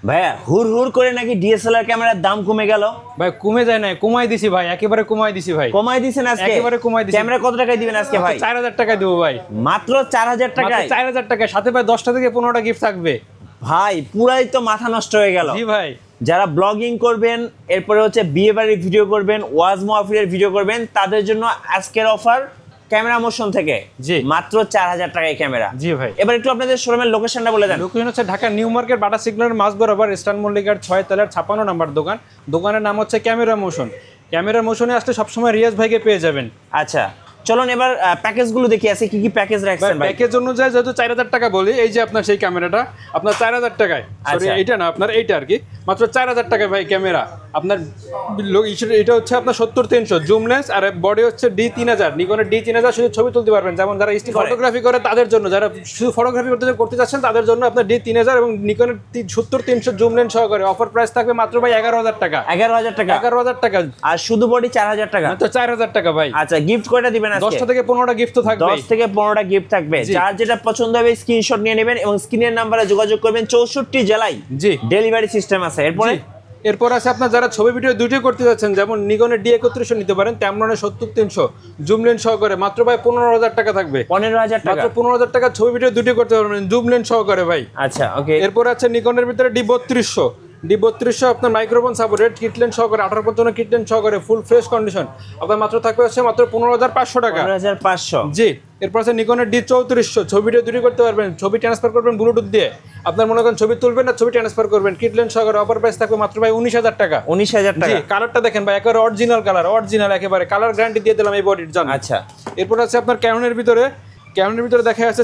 ভাইয়া হুর করে নাকি ডিএসএলআর ক্যামেরার দাম কমে গেল? ভাই কমে যায় না, কমাই দিছি ভাই, একেবারে কমাই দিছি ভাই। কমাই দিছেন আজকে? একেবারে কমাই দিছি। ক্যামেরা কত টাকায় দিবেন আজকে ভাই? 4000 টাকায় দেবো ভাই। মাত্র 4000 টাকায়? 4000 টাকায়, সাথে ভাই 10টা থেকে 15টা গিফট থাকবে। ভাই পুরাই তো মাথা নষ্ট হয়ে গেল। জি ভাই। যারা ব্লগিং করবেন, এরপরে হচ্ছে বিয়ে বাড়ির ভিডিও করবেন, ওয়াজ মাহফিলের ভিডিও করবেন, তাদের জন্য আজকের অফার ক্যামেরা মোশন থেকে। জি। মাত্র 4000 টাকায় ক্যামেরা। জি ভাই। এবার একটু আপনাদের শোরুমের লোকেশনটা বলে দেন। লোকেশন হচ্ছে ঢাকা নিউ মার্কেট বাটা সিগন্যালের মাঝ বরাবর ইস্টার্ন মল্লিকার 6 তলার 56 নম্বর দোকান। দোকানের নাম হচ্ছে ক্যামেরা মোশন। ক্যামেরা মোশনে আসলে সবসময় রিয়াজ ভাইকে পেয়ে যাবেন। আচ্ছা চলুন এবার প্যাকেজগুলো দেখি আছে কি কি প্যাকেজ রাখছেন ভাই। প্যাকেজ অনুযায়ী যেহেতু 4000 টাকা বলি, এই যে আপনার সেই ক্যামেরাটা আপনার 4000 টাকায়, সরি এইটা না, আপনার এইটা আর কি, মাত্র 4000 টাকায় ভাই ক্যামেরা। আপনার এটা হচ্ছে আপনার 70-300 জুম লেন্স, আর বডি হচ্ছে D3000, নিকনের D3000, শুধু ছবি তুলতে পারবেন। যেমন যারা স্টিল ফটোগ্রাফি করে তাদের জন্য, যারা শুধু ফটোগ্রাফি করতে চাচ্ছেন তাদের জন্য আপনার D3000 এবং নিকনের 70-300 জুম লেন্স সহকারে অফার প্রাইস থাকবে মাত্র ভাই 11000 টাকা। 11000 টাকা? 11000 টাকা। আর শুধু বডি 4000 টাকা? তো 4000 টাকা ভাই। আচ্ছা গিফট কয়টা দিবেন আজকে? 10টা থেকে 15টা গিফট তো থাকবে। 10 থেকে 15টা গিফট থাকবে। যার যেটা পছন্দ হবে স্ক্রিনশট নিয়ে নেবেন এবং স্ক্রিনের নাম্বারে যোগাযোগ করবেন। 64 জেলায় জি ডেলিভারি সিস্টেম আছে। এরপর আছে আপনার যারা ছবি ভিডিও দুটোই করতে যাচ্ছেন, যেমন নিকনের D3100 নিতে পারেন, তেমননে 70-300 জুম লেন্স সহকারে মাত্র ভাই 15000 টাকা থাকবে। 15000 টাকা? মাত্র 15000 টাকা ছবি ভিডিও দুটোই করতে পারবেন জুম লেন্স সহকারে ভাই। আচ্ছা ওকে। এরপর আছে নিকনের ভিতরে D3200 আপনার মাইক্রোফোন সাপোর্টেড, কিট লেন্স সহকারে, 18-55 কিট লেন্স সহকারে, ফুল ফ্রেশ কন্ডিশন, আপনার মাত্র থাকবে হচ্ছে মাত্র 15500 টাকা। 15500? জি। এরপর আছে নিকনের D3400, ছবি ভিডিও দুটোই করতে পারবেন, ছবি ট্রান্সফার করবেন ব্লুটুথ দিয়ে, আপনার মনে করেন ছবি তুলবেন না, ছবি ট্রান্সফার করবেন, কিট লেন্স সহকারে, অফার প্রাইস থাকবে মাত্র ভাই 19000 টাকা। 19000 টাকা? জি। কালারটা দেখেন ভাই, একেবারে অরিজিনাল কালার, অরিজিনাল একেবারে, কালার গ্যারান্টি দিয়ে দিলাম এই বডির জন্য। আচ্ছা। এরপর আছে আপনার ক্যানোনের ভিতরে দেখা যাচ্ছে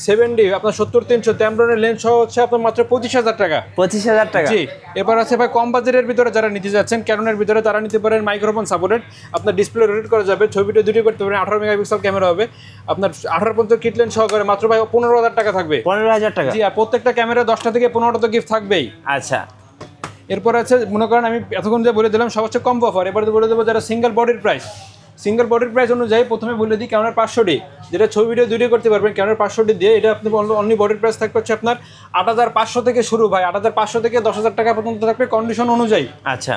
7D আপনার 70-300 ট্যাম্বরনের লেন্স সহ হচ্ছে আপনার মাত্র 25000 টাকা। 25000 টাকা? জি। এবার আছে ভাই কম বাজেটের ভিতরে যারা নিতে যাচ্ছেন ক্যানোনের ভিতরে, তারা নিতে পারেন মাইক্রোফোন সাপোর্টেড, আপনার ডিসপ্লে রোটেট করা যাবে, ছবি ভিডিও দুটোই করতে পারেন, 18 মেগাপিক্সেল ক্যামেরা হবে, আপনার 18-50 কিট লেন্স সহকারে মাত্র ভাই 15000 টাকা থাকবে। 15000 টাকা? জি। আর প্রত্যেকটা ক্যামেরা 10টা থেকে 15টা গিফট থাকবেই। আচ্ছা। এরপর আছে মনে করেন আমি এতক্ষণ যে বলে দিলাম সব হচ্ছে কম্বো অফার। এবার বলে দেবো যারা সিঙ্গেল বডির প্রাইস অনুযায়ী প্রথমে বলে দিই ক্যামেরার 500D, যেটা ছবি ভিডিও দুটোই করতে পারবেন ক্যামেরার 500D দিয়ে। এটা আপনি অনলি বডির প্রাইস থাকবে হচ্ছে আপনার 8500 থেকে শুরু ভাই, 8500 থেকে 10000 টাকা পর্যন্ত থাকবে কন্ডিশন অনুযায়ী। আচ্ছা।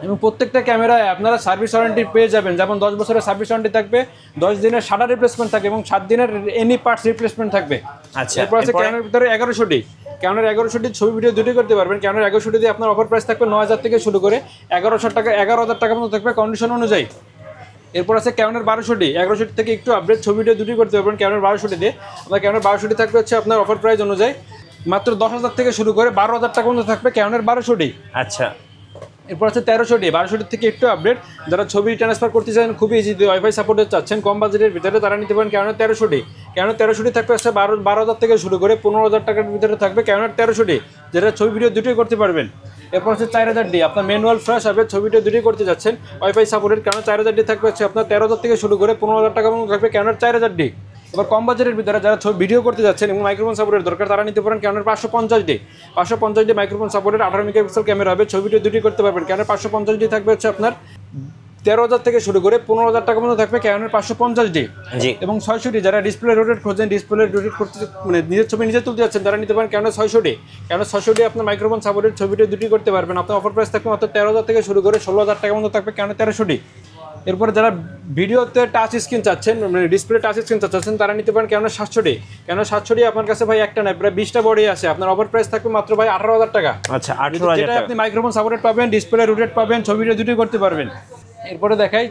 এবং প্রত্যেকটা ক্যামেরায় আপনারা সার্ভিস ওয়ারেন্টি পেয়ে যাবেন, যেমন 10 বছরের সার্ভিস ওয়ারেন্টি থাকবে, 10 দিনের শাটার রিপ্লেসমেন্ট থাকবে এবং 7 দিনের এনি পার্টস রিপ্লেসমেন্ট থাকবে। আচ্ছা। এরপর আছে ক্যামেরার ভিতরে 1100D, ক্যামেরার 1100D ছবি ভিডিও দুটোই করতে পারবেন। ক্যামেরার 1100D দিয়ে আপনার অফার প্রাইস থাকবে 9000 থেকে শুরু করে 11000 টাকা পর্যন্ত থাকবে কন্ডিশন অনুযায়ী। এরপর আছে ক্যামেরার 1200D থেকে একটু আপডেট, ছবি ভিডিও দুটোই করতে পারবেন ক্যামেরার 1200D দিয়ে। আপনার ক্যামেরার 1200D থাকবে হচ্ছে আপনার অফার প্রাইস অনুযায়ী মাত্র 10000 থেকে শুরু করে 12000 টাকা পর্যন্ত থাকবে ক্যামেরার 1200D। আচ্ছা। এরপর আছে 1300D থেকে একটু আপডেট, যারা ছবি ট্রান্সফার করতে চান খুবই ইজি, ওয়াইফাই সাপোর্টেড চাচ্ছেন কম বাজেটের ভিতরে, তারা নিতে পারেন ক্যামেরার 1300D থাকবে হচ্ছে 12000 থেকে শুরু করে 15000 টাকার ভিতরে থাকবে ক্যামেরার 1300D, যেটা ছবি ভিডিও দুটোই করতে পারবেন। এরপর হচ্ছে 4000D, আপনার ম্যানুয়াল ফ্রেশ হবে, ছবি ভিডিও দুটোই করতে যাচ্ছেন, ওয়াইফাই সাপোর্টেড ক্যামেরা 4000D থাকবে হচ্ছে আপনার 13000 থেকে শুরু করে 15000 টাকা পর্যন্ত থাকবে ক্যামেরার 4000D। এবার কম বাজেটের ভিতরে যারা ছবি ভিডিও করতে যাচ্ছেন এবং মাইক্রোফোন সাপোর্টের দরকার, তারা নিতে পারেন ক্যামেরার 550D microphone supported, 18 megapixel camera হবে, ছবি ভিডিও দুটোই করতে পারবেন। ক্যামেরার 550D থাকবে হচ্ছে আপনার 13000 থেকে শুরু করে 15000 টাকা পর্যন্ত থাকবে ক্যানোনের 550D। এবং 600D, যারা ডিসপ্লে রোটেট খোঁজেন, ডিসপ্লে রোটেট করতে মানে নিজের ছবি নিজে তুলতে যাচ্ছেন, তারা নিতে পারেন ক্যানোনের 600D আপনার মাইক্রোফোন সাপোর্টেড, ছবিটা দুটোই করতে পারবেন। আপনার অফার প্রাইস থাকবে মাত্র 13000 থেকে শুরু করে 16000 টাকা পর্যন্ত থাকবে ক্যানোনের 1300D। এরপরে যারা ভিডিওতে টাচ স্ক্রিন চাচ্ছেন, মানে ডিসপ্লে টাচ স্ক্রিন চাচ্ছেন, তারা নিতে পারেন ক্যানোনের 700D আপনার কাছে ভাই একটা নয়, প্রায় 20টা বডি আছে, আপনার অফার প্রাইস থাকবে মাত্র ভাই 18000 টাকা। আচ্ছা 18000 যেটা আপনি মাইক্রোফোন সাপোর্টেড পাবেন, ডিসপ্লে রোটেট পাবেন, ছবি ভিডিও দুটোই করতে পারবেন। এরপরে দেখাই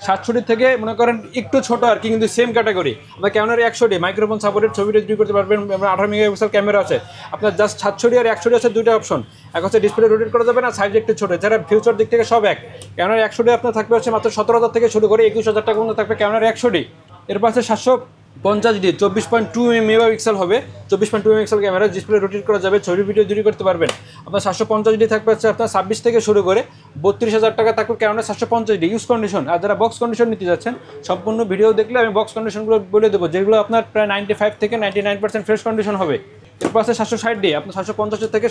700D থেকে মনে করেন একটু ছোট আর কি, কিন্তু সেম ক্যাটাগরি, আপনার ক্যামেরার 100D মাইক্রোফোন সাপোর্টেড, ছবি ভিডিও করতে পারবেন, 18 মেগাপিক্সেল ক্যামেরা আছে, আপনার জাস্ট 700D আর 100D আছে, দুইটা অপশন, এক হচ্ছে ডিসপ্লে রোটেট করা যাবে না, সাইজ একটু ছোট, যারা ফিউচার দিক থেকে সব এক। ক্যামেরার 100D আপনার থাকবে হচ্ছে মাত্র 17000 থেকে শুরু করে 21000 টাকা পর্যন্ত থাকবে ক্যামেরার 100D। এরপর আছে 750D 24.2 মেগাপিক্সেল হবে, 24.2 মেগাপিক্সেল ক্যামেরা, ডিসপ্লে রোটেট করা যাবে, ছবি ভিডিও দুটোই করতে পারবেন। আপনার 750D থাকবে হচ্ছে আপনার 26 থেকে শুরু করে 32000 টাকা থাকবে ক্যামেরার 750D ইউজ কন্ডিশন। আর যারা বক্স কন্ডিশন নিতে যাচ্ছেন, সম্পূর্ণ ভিডিও দেখলে আমি বক্স কন্ডিশনগুলো বলে দেবো, যেগুলো আপনার প্রায় 95 থেকে 99% ফ্রেশ কন্ডিশন হবে। এরপর আছে 760D, আপনার 750 থেকে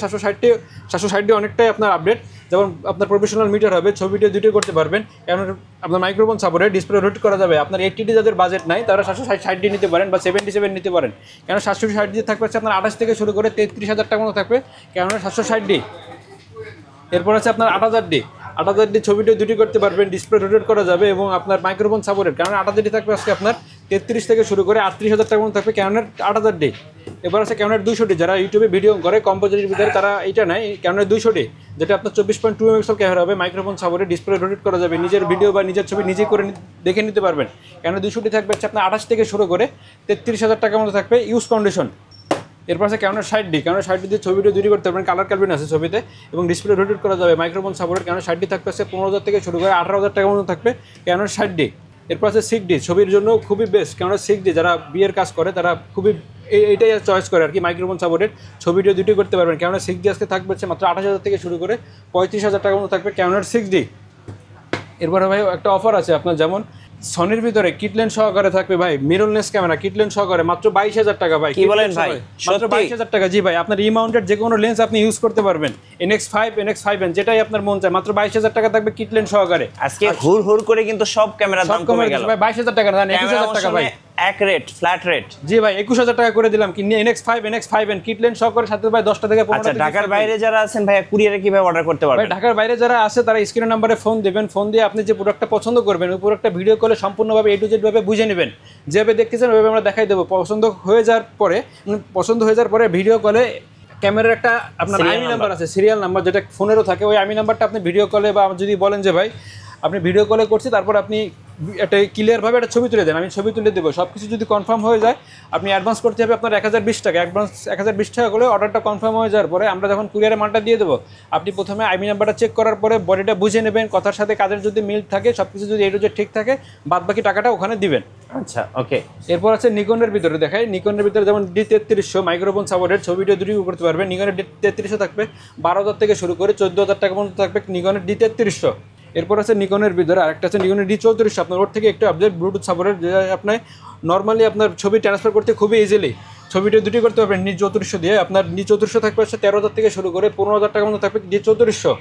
760D অনেকটাই আপনার আপডেট। যেমন আপনার প্রফেশনাল মিটার হবে, ছবিটা দুটোই করতে পারবেন, কারণ আপনার মাইক্রোফোন সাপোর্টে ডিসপ্লে রোটেট করা যাবে। আপনার 80D যাদের বাজেট নাই তারা 760D নিতে পারেন বা 77 নিতে পারেন, কেন 760D থাকবে হচ্ছে আপনার 28 থেকে শুরু করে 33,000 টাকা মতো থাকবে, কেন 760D। এরপর আছে আপনার 8000D ছবিটা দুটি করতে পারবেন, ডিসপ্লে রোটেট করা যাবে এবং আপনার মাইক্রোফোন সাপোর্টেড, কারণ 8000D থাকবে আজকে আপনার 33 থেকে শুরু করে 38,000 টাকা মতো থাকবে ক্যানোনের 8000D। এবার আছে ক্যানোনের 200D, যারা ইউটিউবে ভিডিও করে কম বাজেটের ভিতরে তারা এইটা নেয় ক্যানোনের 200D, যেটা আপনার 24.2 মেগাপিক্সেল ক্যামেরা হবে, মাইক্রোফোন সাপোর্টে ডিসপ্লে রোটেট করা যাবে, নিজের ভিডিও বা নিজের ছবি নিজে করে দেখে নিতে পারবেন। ক্যানোনের 200D থাকবে হচ্ছে আপনার 28 থেকে শুরু করে 33,000 টাকার মতো থাকবে ইউজ কন্ডিশন। এরপর আছে ক্যানোনের 60D, ক্যানোনের 60D দিয়ে ছবিটা দুটি করতে পারবেন, কালার কালবিন আছে ছবিতে এবং ডিসপ্লে রোটেট করা যাবে, মাইক্রোফোন সাপোর্টেড। ক্যানোনের 60D থাকবে হচ্ছে 15,000 থেকে শুরু করে 18,000 টাকার মতো থাকবে ক্যানোনের 60D। এরপর আছে 6D, ছবির জন্য খুবই বেস্ট, ক্যানোনের 6D যারা বিয়ের কাজ করে তারা খুবই এইটাই চয়েস করে আর কি, মাইক্রোফোন সাপোর্টেড ছবিটা দুটি করতে পারবেন। ক্যানোনের 6D আজকে থাকবে হচ্ছে মাত্র 28,000 থেকে শুরু করে 35,000 টাকার মতো থাকবে ক্যানোনের 6D। এরপরে ভাই একটা অফার আছে আপনার, যেমন সনির ভিতরে কিটলেন সহকারে থাকবে ভাই, মিররলেস ক্যামেরা কিটলেন সহকারে মাত্র 22,000 টাকা ভাই। কি বলেন ভাই, মাত্র 22,000 টাকা? জি ভাই, আপনার রিমাউন্টেড যে কোনো লেন্স আপনি ইউজ করতে পারবেন, NX5 NX5N যেটাই আপনার মন চায়, মাত্র 22,000 টাকা থাকবে কিটলেন সহকারে। আজকে হুর করে কিন্তু সব ক্যামেরার দাম কমে গেল ভাই, 22,000 টাকা না, 21,000 টাকা ভাই, এক রেট, ফ্ল্যাট রেট। জি ভাই, 21,000 টাকা করে দিলাম, কি NX5 NX5N কিটলেন সহকারে সাথে ভাই 10টা থেকে 15টা। আচ্ছা, ঢাকার বাইরে যারা আছেন ভাই কুরিয়ারে কিভাবে অর্ডার করতে পারবেন? ভাই ঢাকার বাইরে যারা আছে তারা স্ক্রিনের নাম্বারে ফোন দেবেন, ফোন দিয়ে আপনি যে প্রোডাক্টটা পছন্দ করবেন ওই প্রোডাক্টটা ভিডিও কলে সম্পূর্ণভাবে A to Z ভাবে বুঝে নেবেন, যেভাবে দেখতেছেন ওইভাবে আমরা দেখাই দেবো। পছন্দ হয়ে যাওয়ার পরে ভিডিও কলে ক্যামেরার একটা আপনার আইমি নাম্বার আছে, সিরিয়াল নাম্বার যেটা ফোনেরও থাকে, ওই আইমি নাম্বারটা আপনি ভিডিও কলে বা যদি বলেন যে ভাই আপনি ভিডিও কলে করছি, তারপর আপনি একটা ক্লিয়ারভাবে একটা ছবি তুলে দেন, আমি ছবি তুলে দেবো। সব কিছু যদি কনফার্ম হয়ে যায়, আপনি অ্যাডভান্স করতে হবে আপনার 1020 টাকা, অ্যাডভান্স 1020 টাকা করে অর্ডারটা কনফার্ম হয়ে যাওয়ার পরে আমরা যখন কুরিয়ারে মালটা দিয়ে দেবো, আপনি প্রথমে আইমি নাম্বারটা চেক করার পরে বডিটা বুঝে নেবেন, কথার সাথে কাজের যদি মিল থাকে, সব কিছু যদি A to Z ঠিক থাকে, বাদ বাকি টাকাটা ওখানে দিবেন। আচ্ছা, ওকে। এরপর আছে নিকনের ভিতরে দেখাই, নিকনের ভিতরে যেমন D3300 মাইক্রোফোন সাপোর্টেড ছবিটা দুটি করতে পারবেন। নিকনের D3300 থাকবে 12,000 থেকে শুরু করে 14,000 টাকা পর্যন্ত থাকবে নিকনের D3300। এরপর আছে নিকনের ভিতরে আরেকটা আছে নিকনের D3400, আপনার ওর থেকে একটু আপডেট ব্লুটুথ সাপোর্টেড, যেটা আপনার নর্মালি আপনার ছবি ট্রান্সফার করতে খুবই ইজিলি ছবিটা দুটি করতে পারবেন D3400 দিয়ে। আপনার D3400 থাকবে হচ্ছে 13,000 থেকে শুরু করে 15,000 টাকা মতো থাকবে D3400।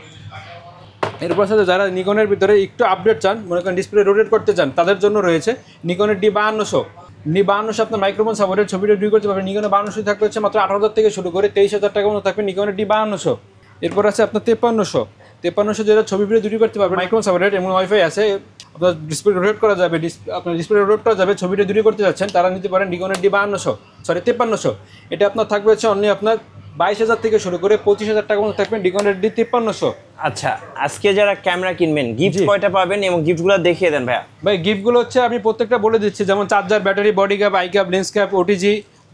এরপর সাথে যারা নিকনের ভিতরে একটু আপডেট চান, মনে করেন ডিসপ্লে রোটেট করতে চান, তাদের জন্য রয়েছে নিকনের D5200 আপনার মাইক্রোফোন সাপোর্টেড ছবিটা দুই করতে পারবেন। নিকনের 5200 থাকবে হচ্ছে মাত্র 18,000 থেকে শুরু করে 23,000 টাকা মতো থাকবে নিকনের D5200। এরপর আছে আপনার 5300 যেটা ছবি ভিডিও দুটি করতে পারবেন, মাইক্রোফোন সাপোর্টেড এবং ওয়াইফাই আছে, আপনার ডিসপ্লে রোটেট করা যাবে, আপনার ডিসপ্লে রোটেট করা যাবে, ছবিটা দুটি করতে যাচ্ছেন তারা নিতে পারেন নিকনের D5300। এটা আপনার থাকবে হচ্ছে অনলি আপনার 22,000 থেকে শুরু করে 25,000 টাকা মতো থাকবেন নিকনের D5300। আচ্ছা, আজকে যারা ক্যামেরা কিনবেন গিফট কয়টা পাবেন এবং গিফটগুলো দেখিয়ে দেন ভাইয়া। ভাই গিফটগুলো হচ্ছে আমি প্রত্যেকটা বলে দিচ্ছি, যেমন charger, battery, body cap, I cap, lens cap, OTG,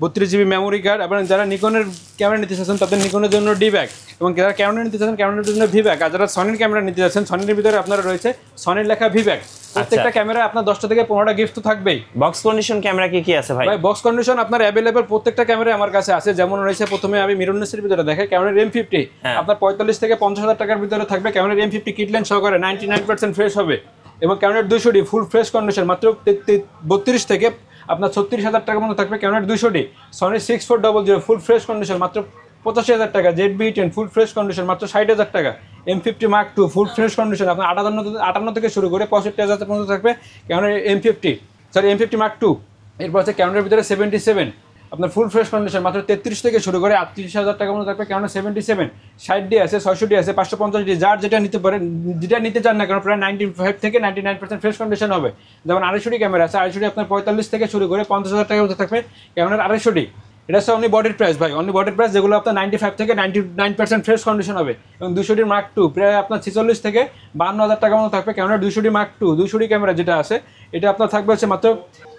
32GB memory card. এবং যারা নিকনের ক্যামেরা নিতে চাচ্ছেন তাদের নিকনের জন্য ডি ব্যাগ, এবং যারা ক্যামেরা নিতে চাচ্ছেন ক্যামেরার জন্য ভি ব্যাগ। আর যারা সনির ক্যামেরা নিতে চাচ্ছেন সনির ভিতরে আপনারা রয়েছে সনির লেখা ভি ব্যাগ। প্রত্যেকটা ক্যামেরা আপনার 10টা থেকে 15টা গিফট তো থাকবেই। বক্স কন্ডিশন ক্যামেরা কি আছে ভাই? ভাই বক্স কন্ডিশন আপনার অ্যাভেলেবল প্রত্যেকটা ক্যামেরা আমার কাছে আছে। যেমন রয়েছে প্রথমে আমি মিররলেসের ভিতরে দেখাই, ক্যামেরার M50 আপনার 45 থেকে 50,000 টাকার ভিতরে থাকবে। ক্যামেরার M50 কিটলেন সহকারে 99% ফ্রেশ হবে। এবং ক্যামেরার 200D ফুল ফ্রেশ কন্ডিশন মাত্র 32 থেকে আপনার 36,000 টাকার মতো থাকবে। ক্যামেরার 200D Sony 6400 full fresh condition মাত্র 85,000 টাকা। ZB-10 ফুল ফ্রেশ কন্ডিশন মাত্র 60,000 টাকা। M50 Mark II full fresh condition আপনার 58 থেকে শুরু করে 65,000 পর্যন্ত থাকবে ক্যামেরার M50 Mark II। এরপর আছে ক্যামেরার ভিতরে 77 আপনার ফুল ফ্রেশ কন্ডিশন মাত্র 33 থেকে শুরু করে 38,000 টাকার মতো থাকবে ক্যামেরা 77। 60D আছে, 600D আছে, 550D, যার যেটা নিতে পারেন, যেটা নিতে চান না কারণ প্রায় 95 থেকে 99% ফ্রেশ কন্ডিশন হবে। যেমন 250D ক্যামেরা আছে, 250D আপনার 45 থেকে শুরু করে 50,000 টাকার মতো থাকবে ক্যামেরার 250D। এটা হচ্ছে অনলি বডির প্রাইস ভাই, অনলি বডির প্রাইস, যেগুলো আপনার 95 থেকে 99% ফ্রেশ কন্ডিশন হবে। এবং 200D Mark II প্রায় আপনার 46 থেকে 52,000 টাকার মতো থাকবে camera 200D Mark II। 200D camera যেটা আছে এটা আপনার থাকবে হচ্ছে মাত্র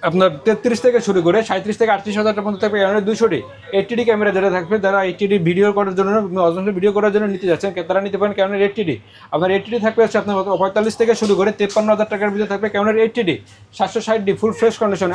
আপনার 33 থেকে শুরু করে 37 থেকে 38,000 টাকার মতো থাকবে ক্যামেরা 200D। 80D ক্যামেরা যেটা থাকবে, যারা 80D ভিডিও করার জন্য অজন্তা ভিডিও করার জন্য নিতে যাচ্ছেন তারা নিতে পারেন ক্যামেরা 80D। আপনার 80D থাকবে হচ্ছে আপনার 45 থেকে শুরু করে 53,000 টাকার ভিতরে থাকবে camera 80D। 760D full fresh condition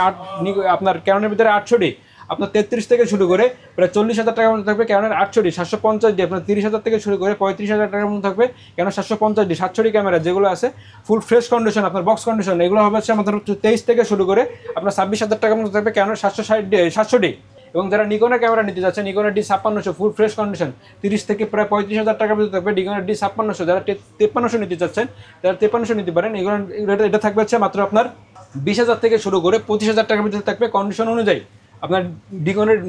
আপনার ক্যামেরার ভিতরে 800D আপনার 33 থেকে শুরু করে প্রায় 40,000 টাকার মতো থাকবে ক্যামেরার 800D। 750D আপনার 30,000 থেকে শুরু করে 35,000 টাকার মতো থাকবে ক্যামেরা 750D। 700D ক্যামেরা যেগুলো আছে ফুল ফ্রেশ কন্ডিশন আপনার বক্স কন্ডিশন, এগুলো হবে হচ্ছে আমাদের 23 থেকে শুরু করে আপনার 26,000 টাকার মতো থাকবে ক্যামেরা 760D। এবং যারা নিকনের ক্যামেরা নিতে যাচ্ছে, নিকনের D5600 ফুল ফ্রেশ কন্ডিশন 30 থেকে প্রায় 35,000 টাকার ভিতরে থাকবে। নিকনের D5600 যারা 5300 নিতে চাচ্ছেন তারা 5300 নিতে পারেন। এটা থাকবে হচ্ছে মাত্র আপনার 20,000 থেকে শুরু করে 25,000 টাকার ভিতরে থাকবে কন্ডিশন অনুযায়ী। আপনার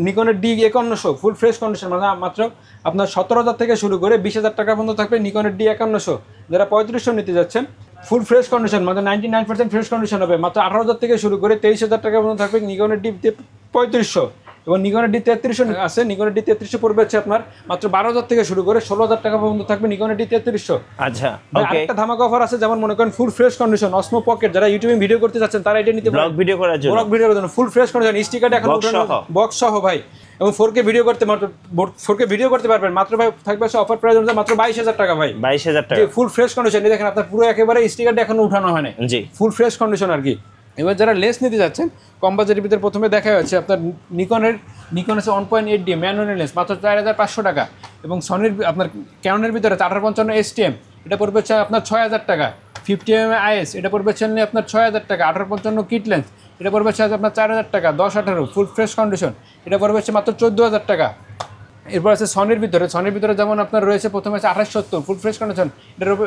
নিকনের D5100 ফুল ফ্রেশ কন্ডিশন মানে মাত্র আপনার 17,000 থেকে শুরু করে 20,000 টাকা পর্যন্ত থাকবে নিকনের D5100। যারা 3500 নিতে যাচ্ছেন ফুল ফ্রেশ কন্ডিশন মানে 99% ফ্রেশ কন্ডিশন হবে, মাত্র 18,000 থেকে শুরু করে 23,000 টাকা পর্যন্ত থাকবে নিকনের D3500। এবং নিকনের D3300 আছে, নিকনের D3300 পড়বে হচ্ছে আপনার মাত্র 12,000 থেকে শুরু করে 16,000 টাকা পর্যন্ত থাকবে নিকনের D3300। আচ্ছা, ওকে। একটা ধামাকা অফার আছে, যেমন মনে করেন ফুল ফ্রেশ কন্ডিশন অসমো পকেট, যারা ইউটিউবে ভিডিও করতে যাচ্ছেন তারা এটা নিতে পারেন। ব্লগ ভিডিও করার জন্য, ব্লগ ভিডিও করার জন্য ফুল ফ্রেশ কন্ডিশন, স্টিকার এখন বক্স সহ ভাই, এবং 4K ভিডিও করতে মাত্র 4K ভিডিও করতে পারবেন মাত্র ভাই থাকবে অফার প্রাইস অনুযায়ী মাত্র 22,000 টাকা ভাই। 22,000 টাকা ফুল ফ্রেশ কন্ডিশন। এই দেখেন আপনার পুরো একেবারে স্টিকারটা এখনো উঠানো হয় না, জি ফুল ফ্রেশ কন্ডিশন আর কি। এবার যারা লেন্স নিতে যাচ্ছেন কম বাজেটের ভিতরে প্রথমে দেখা যাচ্ছে আপনার নিকন আছে 1.8D ম্যানুয়াল লেন্স মাত্র 4,500 টাকা, এবং সনির আপনার ক্যাননের ভিতরে 1855 STM এটা পড়বে হচ্ছে আপনার 6,000 টাকা। 50mm IS এটা পড়বে হচ্ছে আপনার 6,000 টাকা। 1855 কিট লেন্স এটা পড়বে হচ্ছে আপনার 4,000 টাকা। 10-18 ফুল ফ্রেশ কন্ডিশন এটা পড়বে হচ্ছে মাত্র 14,000 টাকা। এরপর আছে সনির ভিতরে যেমন আপনার রয়েছে প্রথমে আছে 2870 ফুল ফ্রেশ কন্ডিশন,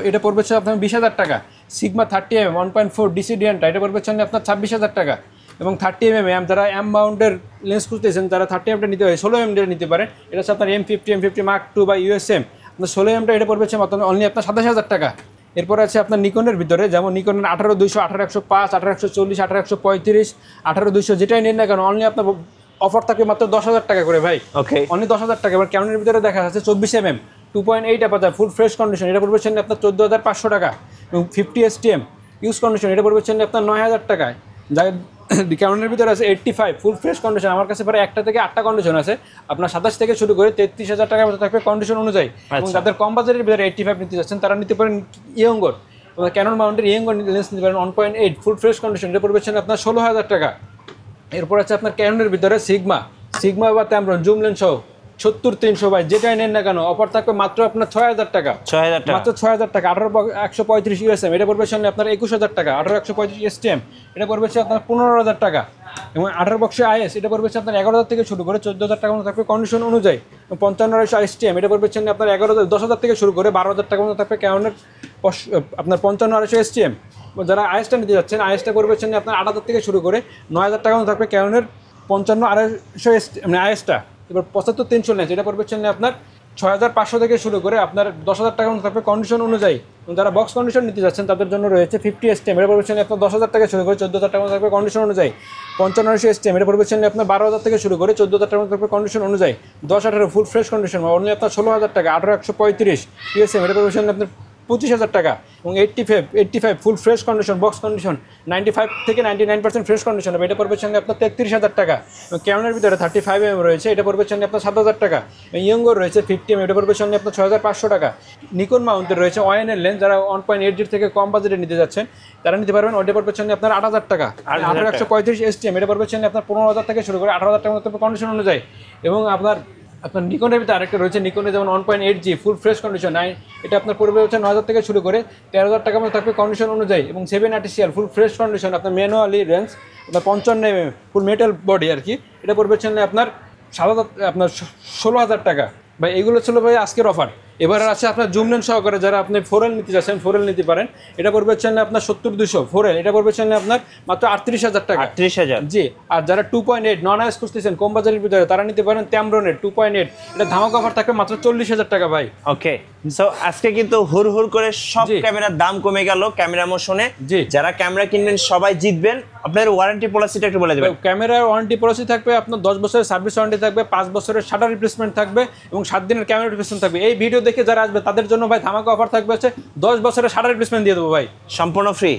এটা পড়বে হচ্ছে আপনার 20,000 টাকা। সিগমা 30mm 1.4 DC ডিএনটা এটা পড়বে হচ্ছে আপনার 26,000 টাকা। এবং 30mm যারা এম মাউন্টের লেন্স খুঁজতেছেন তারা 30mm নিতে হয়, 16mm নিতে পারেন। এটা হচ্ছে আপনার M50 Mark II বা USM আপনার 16mm এটা পড়বে হচ্ছে মাত্র অনলি আপনার 27,000 টাকা। এরপর আছে আপনার নিকনের ভিতরে, যেমন নিকনের 18200, 18105, 18140, 18135, 18200 যেটাই নেন না কেন অনলি আপনার অফার থাকবে মাত্র 10,000 টাকা করে ভাই। ওকে, অনলি 10,000 টাকা। এবার ক্যামেরার ভিতরে দেখা যাচ্ছে 24mm 2.8 aperture full fresh condition এটা পড়বে হচ্ছে আপনার 14,500 টাকা। এবং 50 STM ইউজ কন্ডিশন এটা পড়বে হচ্ছে আপনার 9,000 টাকায়। যা ক্যামেরার ভিতরে আছে 85 ফুল ফ্রেশ কন্ডিশন, আমার কাছে প্রায় 1টা থেকে 8টা কন্ডিশন আছে। আপনার 27 থেকে শুরু করে 33,000 টাকার মতো থাকবে কন্ডিশন অনুযায়ী। এবং যাদের কম বাজেটের ভিতরে 85 নিতে যাচ্ছেন তারা নিতে পারেন ইয়ঙ্গর, ক্যানন মাউন্টের ইয়ঙ্গর লেন্স নিতে পারেন 1.8 ফুল ফ্রেশ কন্ডিশন এটা পড়বে হচ্ছে আপনার 16,000 টাকা। এরপর আছে আপনার ক্যাননের ভিতরে সিগমা বা ট্যামরন জুম লেন্স সহ 70-300 ভাই যেটাই নেন না কেন অফার থাকবে মাত্র আপনার 6,000 টাকা। 6,000 টাকা মাত্র 6,000 টাকা। 18135 USM এটা পড়বে সামনে আপনার 21,000 টাকা। 18135 STM এটা পড়বে আপনার 15,000 টাকা। এবং 18 বক্সে IS এটা পড়বে আপনার 11,000 থেকে শুরু করে 14,000 টাকা মতো থাকবে কন্ডিশন অনুযায়ী। 55 STM এটা পড়বে আপনার 10,000 থেকে শুরু করে 12,000 টাকা মতো থাকবে ক্যাননের আপনার 55 STM। যারা IS-টা নিতে যাচ্ছেন IS-টা পড়বে আপনার 8,000 থেকে শুরু করে 9,000 টাকা মতো থাকবে ক্যাননের 55 মানে IS-টা। এবার 75-300 লেন্স এটা পড়বে আপনার 6,500 থেকে শুরু করে আপনার 10,000 টাকা মতো থাকবে কন্ডিশন অনুযায়ী। এবং যারা বক্স কন্ডিশন নিতে যাচ্ছেন তাদের জন্য রয়েছে 50 STM এটা পড়বে আপনার 10,000 টাকা শুরু করে 14,000 টাকা মতো থাকবে কন্ডিশন অনুযায়ী। 55 STM এটা পড়বে আপনার 12,000 থেকে শুরু করে 14,000 টাকা মতো থাকবে কন্ডিশন অনুযায়ী। 10-18 ফুল ফ্রেশ কন্ডিশন অনলি আপনার 16,000 টাকা। 18135 USM এটা পড়বে আপনার 25,000 টাকা। এবং 85 full fresh condition box condition 95 থেকে 99% ফ্রেশ কন্ডিশন হবে এটা পড়বে আপনার 33,000 টাকা। এবং ক্যামেরার ভিতরে 35mm রয়েছে এটা পড়বে আপনার 7,000 টাকা। ইয়ঙ্গর রয়েছে 50mm এটা পড়বে আপনার 6,500 টাকা। নিকন মাউন্টের রয়েছে ON-এর লেন্স যারা 1.8G থেকে কম বাজেটে নিতে যাচ্ছেন তারা নিতে পারবেন। ওটা পড়বে আপনার 8,000 টাকা। 18135 STM এটা পড়বে আপনার 15,000 থেকে শুরু করে 18,000 টাকা মতো কন্ডিশন অনুযায়ী। এবং আপনার নিকনের ভিতরে আরেকটা রয়েছে নিকনে যেমন 1.8G ফুল ফ্রেশ কন্ডিশন এটা আপনার পড়বে 9,000 থেকে শুরু করে 13,000 টাকা মতো থাকবে কন্ডিশন অনুযায়ী। এবং 7ATCL ফুল ফ্রেশ কন্ডিশন আপনার ম্যানুয়ালি রেঞ্জ আপনার 55mm ফুল মেটাল বডি আর কি এটা পড়বে আপনার 16,000 টাকা। ভাই এগুলো ছিল ভাই আজকের অফার। এবার আছে আপনার জুম লেন্স সহকারে যারা আপনি 4L নিতে যাচ্ছেন 4L নিতে পারেন এটা পড়বে আপনার 70-200 4L এটা পড়বে আপনার মাত্র 38,000 টাকা। 38,000 জি। আর যারা 2.8 নন আইস খুঁজতেছেন কম বাজারের ভিতরে তারা নিতে পারেন ট্যামরনের 2.8 এটা ধামাকা অফার থাকবে মাত্র 40,000 টাকা ভাই। ওকে, সো আজকে কিন্তু হুড় করে সব ক্যামেরার দাম কমে গেল ক্যামেরা মোশনে। যারা ক্যামেরা কিনবেন সবাই জিতবেন। আপনাদের ওয়ারেন্টি পলিসিটা একটু বলে দেবেন। ক্যামেরার ওয়ারেন্টি পলিসি থাকবে আপনার 10 বছরের সার্ভিস ওয়ারেন্টি থাকবে, 5 বছরের শাটার রিপ্লেসমেন্ট থাকবে এবং 7 দিনের ক্যামেরা রিপ্লেসমেন্ট থাকবে। এই ভিডিও দেখে যারা আসবে তাদের জন্য ভাই ধামাকা অফার থাকবে 10 বছরের শাটার রিপ্লেসমেন্ট দিয়ে দেবো ভাই সম্পূর্ণ ফ্রি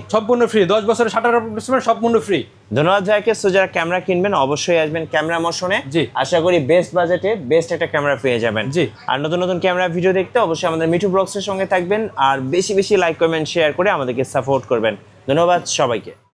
10 বছরের শাটার রিপ্লেসমেন্ট সম্পূর্ণ ফ্রি। ধন্যবাদ ভাইকে। সো যারা ক্যামেরা কিনবেন অবশ্যই আসবেন ক্যামেরা মোশনে। আশা করি বেস্ট বাজেটে বেস্ট একটা ক্যামেরা পেয়ে যাবেন। আর নতুন ক্যামেরা ভিডিও দেখতে অবশ্যই আমাদের মিঠু ব্লগসের সঙ্গে থাকবেন আর বেশি লাইক কমেন্ট শেয়ার করে আমাদেরকে সাপোর্ট করবেন। ধন্যবাদ সবাইকে।